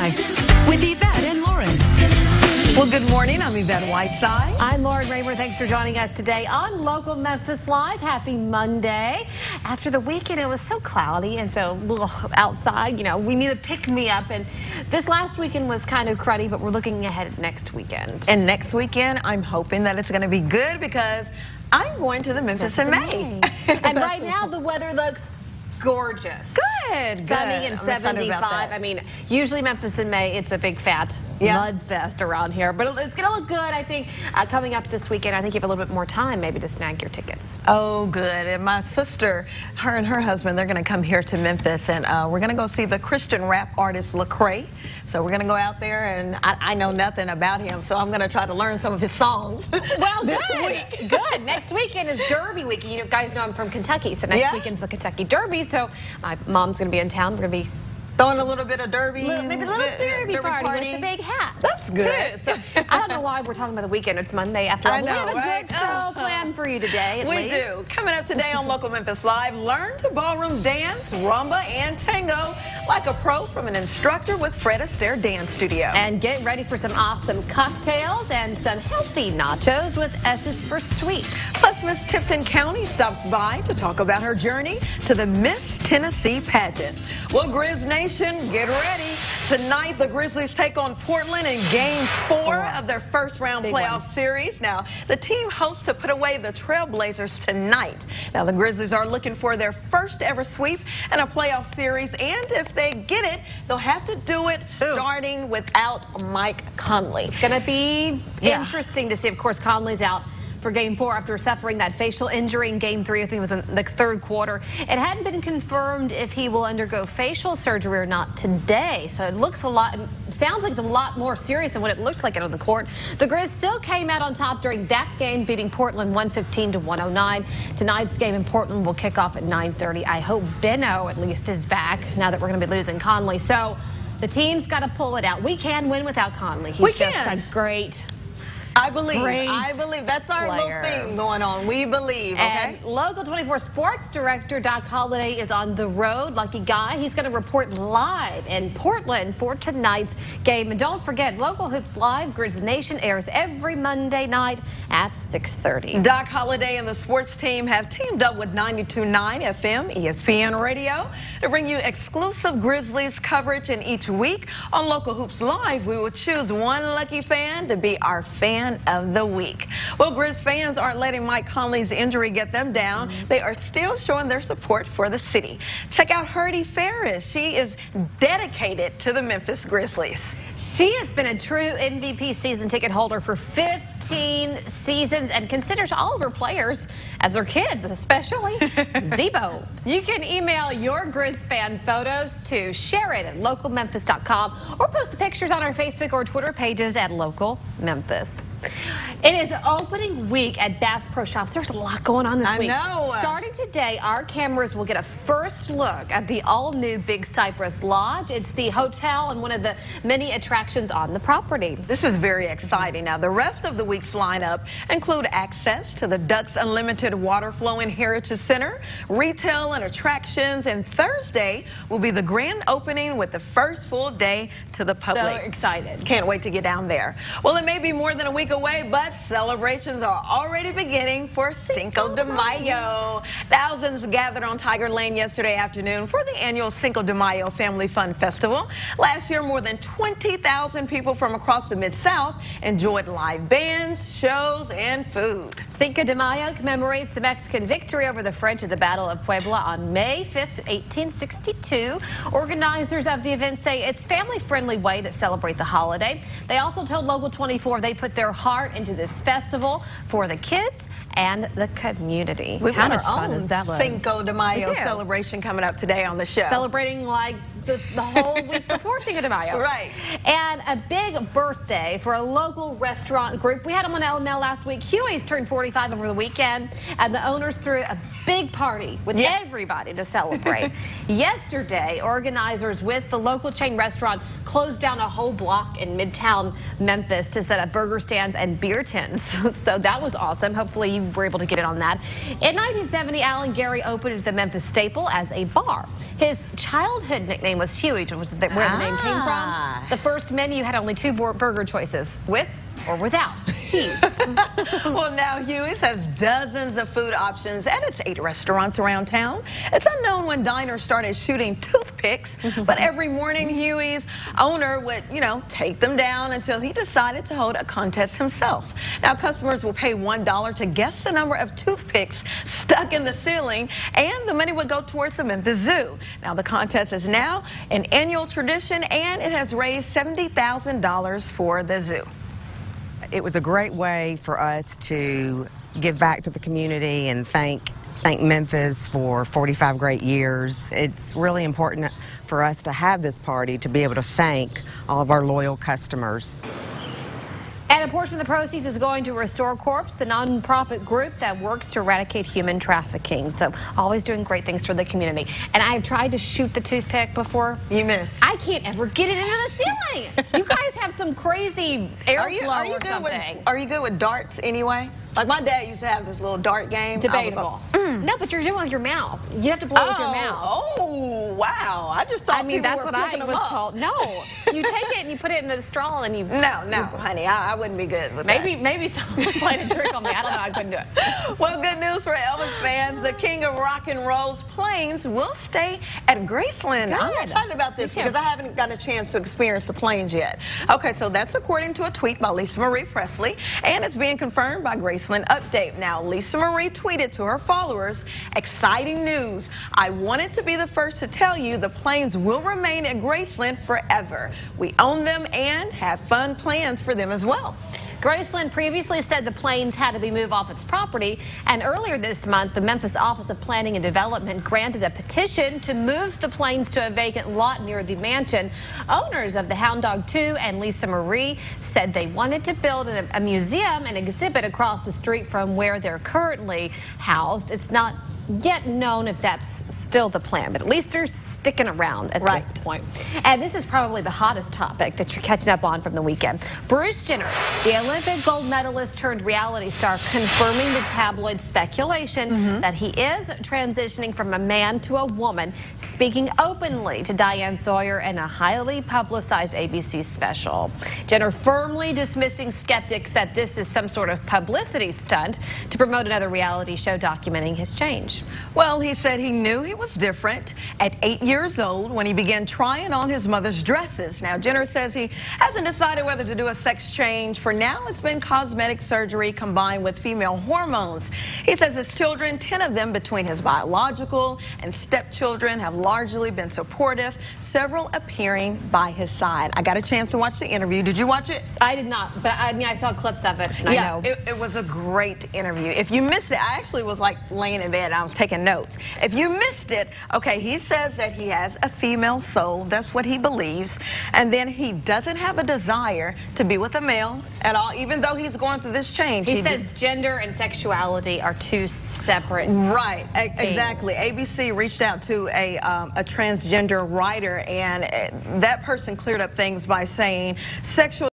Live with Yvette and Lauren. Well, good morning. I'm Yvette Whiteside. I'm Lauren Raymer. Thanks for joining us today on Local Memphis Live. Happy Monday. After the weekend, it was so cloudy and so outside, you know, we need to pick me up. And this last weekend was kind of cruddy, but we're looking ahead at next weekend. And next weekend, I'm hoping that it's going to be good because I'm going to the Memphis in May. And right now, the weather looks gorgeous. Good. Sunny and 75. I mean, usually Memphis in May, it's a big fat mud fest around here. But it's going to look good, I think, coming up this weekend. I think you have a little bit more time maybe to snag your tickets. Oh, good. And my sister, her and her husband, they're going to come here to Memphis. And we're going to go see the Christian rap artist Lecrae. So we're going to go out there, and I know nothing about him, so I'm going to try to learn some of his songs. Well, this week. Good. Next weekend is Derby week. You guys know I'm from Kentucky, so next weekend's the Kentucky Derby. So my mom's going to be in town. We're going to be throwing a little bit of derby. Maybe a little derby party with the big hat. That's good. Too. So I don't know why we're talking about the weekend. It's Monday after all. I know, we have a good show planned for you today, at least. We do. Coming up today on Local Memphis Live, learn to ballroom dance, rumba, and tango like a pro from an instructor with Fred Astaire Dance Studio. And get ready for some awesome cocktails and some healthy nachos with S's for Sweet. Plus, Miss Tipton County stops by to talk about her journey to the Miss Tennessee pageant. Well, Grizz Nation, get ready. Tonight, the Grizzlies take on Portland in Game 4 of their first-round playoff series. Now, the team hopes to put away the Trailblazers tonight. Now, the Grizzlies are looking for their first-ever sweep in a playoff series, and if they get it, they'll have to do it starting without Mike Conley. It's going to be interesting to see. Of course, Conley's out for Game 4 after suffering that facial injury in Game 3. I think it was in the third quarter. It hadn't been confirmed if he will undergo facial surgery or not today. So it looks sounds like it's a lot more serious than what it looked like out on the court. The Grizz still came out on top during that game, beating Portland 115 to 109. Tonight's game in Portland will kick off at 9:30. I hope Benno at least is back now that we're going to be losing Conley. So the team's got to pull it out. We can win without Conley. He's just a great I believe that's our little thing going on. We believe, okay? And Local 24 Sports Director Doc Holliday is on the road. Lucky guy. He's going to report live in Portland for tonight's game. And don't forget, Local Hoops Live, Grizz Nation airs every Monday night at 6:30. Doc Holliday and the sports team have teamed up with 92.9 FM ESPN Radio to bring you exclusive Grizzlies coverage. And each week on Local Hoops Live, we will choose one lucky fan to be our fan of the week. Well, Grizz fans aren't letting Mike Conley's injury get them down. They are still showing their support for the city. Check out Hurdy Ferris. She is dedicated to the Memphis Grizzlies. She has been a true MVP season ticket holder for 15 seasons and considers all of her players as her kids, especially Zebo. You can email your Grizz fan photos to share it at localmemphis.com or post the pictures on our Facebook or Twitter pages at Local Memphis. It is opening week at Bass Pro Shops. There's a lot going on this week. I know. Starting today, our cameras will get a first look at the all-new Big Cypress Lodge. It's the hotel and one of the many attractions on the property. This is very exciting. Now, the rest of the week's lineup include access to the Ducks Unlimited Water Flowing Heritage Center, retail and attractions, and Thursday will be the grand opening with the first full day to the public. So excited. Can't wait to get down there. Well, it may be more than a week away, but celebrations are already beginning for Cinco de Mayo. Thousands gathered on Tiger Lane yesterday afternoon for the annual Cinco de Mayo Family Fun Festival. Last year, more than 20,000 people from across the Mid-South enjoyed live bands, shows, and food. Cinco de Mayo commemorates the Mexican victory over the French at the Battle of Puebla on May 5th, 1862. Organizers of the event say it's a family-friendly way to celebrate the holiday. They also told Local 24 they put their heart into this festival for the kids and the community. We've How got much our fun own is that? Cinco de Mayo celebration coming up today on the show. Celebrating like the whole week before Cinco de Mayo. Right. And a big birthday for a local restaurant group. We had them on LML last week. Huey's turned 45 over the weekend, and the owners threw a big party with everybody to celebrate. Yesterday, organizers with the local chain restaurant closed down a whole block in Midtown Memphis to set up burger stands and beer tins. So that was awesome. Hopefully you were able to get in on that. In 1970, Alan Gary opened the Memphis Staple as a bar. His childhood nickname was Huey, which was where the name came from. The first menu had only 2 burger choices, with or without cheese. Well, now Huey's has dozens of food options at its 8 restaurants around town. It's unknown when diners started shooting toothpicks, but every morning Huey's owner would, take them down until he decided to hold a contest himself. Now, customers will pay $1 to guess the number of toothpicks stuck in the ceiling, and the money would go towards the Memphis Zoo. Now, the contest is now an annual tradition, and it has raised $70,000 for the zoo. It was a great way for us to give back to the community and thank Memphis for 45 great years. It's really important for us to have this party to be able to thank all of our loyal customers. And a portion of the proceeds is going to Restore Corps, the nonprofit group that works to eradicate human trafficking. So always doing great things for the community. And I've tried to shoot the toothpick before. You missed. I can't ever get it into the ceiling. You guys have some crazy airflow or something. Are you good with darts anyway? Like my dad used to have this little dart game. Debatable. No, but you're doing it with your mouth. You have to blow with your mouth. Oh, wow. I just thought that's what I was told. No, you take it and you put it in a straw and you... No, honey, I wouldn't be good with that. Maybe someone played a trick on me. I don't know. I couldn't do it. Well, good news for Elvis fans. The king of rock and roll's planes will stay at Graceland. Good. I'm excited about this because I haven't got a chance to experience the planes yet. Okay, so that's according to a tweet by Lisa Marie Presley, and it's being confirmed by Graceland Update. Now, Lisa Marie tweeted to her followers, exciting news. I wanted to be the first to tell you the planes will remain at Graceland forever. We own them and have fun plans for them as well. Graceland previously said the planes had to be moved off its property, and earlier this month, the Memphis Office of Planning and Development granted a petition to move the planes to a vacant lot near the mansion. Owners of the Hound Dog 2 and Lisa Marie said they wanted to build a museum and exhibit across the street from where they're currently housed. It's not yet known if that's still the plan, but at least they're sticking around at this point. And this is probably the hottest topic that you're catching up on from the weekend. Bruce Jenner, the Olympic gold medalist turned reality star, confirming the tabloid speculation that he is transitioning from a man to a woman, speaking openly to Diane Sawyer in a highly publicized ABC special. Jenner firmly dismissing skeptics that this is some sort of publicity stunt to promote another reality show documenting his change. Well, he said he knew he was different at 8 years old when he began trying on his mother's dresses. Now, Jenner says he hasn't decided whether to do a sex change. For now, it's been cosmetic surgery combined with female hormones. He says his children, 10 of them between his biological and stepchildren, have largely been supportive, several appearing by his side. I got a chance to watch the interview. Did you watch it? I did not, but I saw clips of it, and I know. It was a great interview. If you missed it, I actually was like laying in bed. I was taking notes. If you missed it, okay, he says that he has a female soul. That's what he believes. And then he doesn't have a desire to be with a male at all, even though he's going through this change. He says gender and sexuality are two separate Right, things. Exactly. ABC reached out to a transgender writer, and that person cleared up things by saying sexual